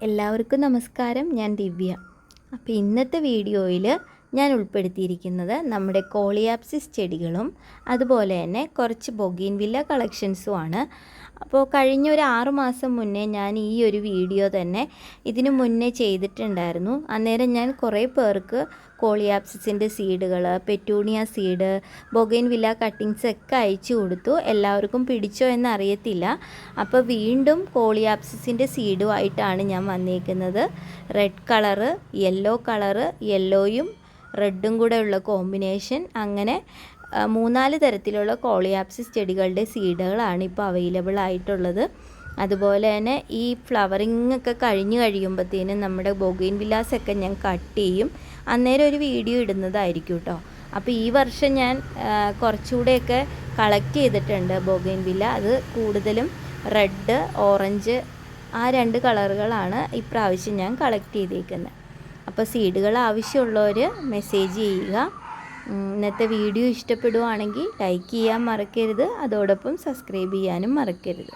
എല്ലാവർക്കും നമസ്കാരം. ഞാൻ ദിവ്യ. അപ്പോൾ ഇന്നത്തെ വീഡിയോയിൽ ഞാൻ ഉൾപ്പെടുത്തിയിരിക്കുന്നത് നമ്മുടെ കോളിയാപ്സിസ് ചെടികളും അതുപോലെ തന്നെ കുറച്ച് ബൊഗെയിൻവില്ല കളക്ഷൻസുമാണ്. അപ്പോൾ കഴിഞ്ഞ ഒരു 6 മാസം മുന്നേ ഞാൻ ഈ ഒരു വീഡിയോ തന്നെ ഇതിനു മുന്നേ ചെയ്തിട്ടുണ്ടായിരുന്നു. അന്നേരം ഞാൻ കുറേ പേർക്ക് കോളിയാപ്സിസിൻ്റെ സീഡുകൾ, പെറ്റൂണിയ സീഡ്, ബൊഗെയിൻവില്ല കട്ടിങ്സ് ഒക്കെ അയച്ചു കൊടുത്തു. എല്ലാവർക്കും പിടിച്ചോ എന്നറിയത്തില്ല. അപ്പോൾ വീണ്ടും കോളിയാപ്സിസിൻ്റെ സീഡുമായിട്ടാണ് ഞാൻ വന്നിരിക്കുന്നത്. റെഡ് കളറ്, യെല്ലോയും റെഡും കൂടെ ഉള്ള കോമ്പിനേഷൻ. അങ്ങനെ 3-4 തരത്തിലുള്ള കോളിയാപ്സിസ് ചെടികളുടെ സീഡുകളാണ് ഇപ്പോൾ അവൈലബിൾ ആയിട്ടുള്ളത്. അതുപോലെ തന്നെ ഈ ഫ്ലവറിങ് ഒക്കെ കഴിയുമ്പോഴത്തേനും നമ്മുടെ ബൊഗെയിൻവില്ലാസൊക്കെ ഞാൻ കട്ട് ചെയ്യും. അന്നേരം ഒരു വീഡിയോ ഇടുന്നതായിരിക്കും കേട്ടോ. അപ്പോൾ ഈ വർഷം ഞാൻ കുറച്ചുകൂടെയൊക്കെ കളക്ട് ചെയ്തിട്ടുണ്ട് ബൊഗെയിൻവില്ല. അത് കൂടുതലും റെഡ്, ഓറഞ്ച്, ആ 2 കളറുകളാണ് ഇപ്രാവശ്യം ഞാൻ കളക്ട് ചെയ്തേക്കുന്നത്. അപ്പോൾ സീഡുകൾ ആവശ്യമുള്ളവർ മെസ്സേജ് ചെയ്യുക. ഇന്നത്തെ വീഡിയോ ഇഷ്ടപ്പെടുവാണെങ്കിൽ ലൈക്ക് ചെയ്യാൻ മറക്കരുത്. അതോടൊപ്പം സബ്സ്ക്രൈബ് ചെയ്യാനും മറക്കരുത്.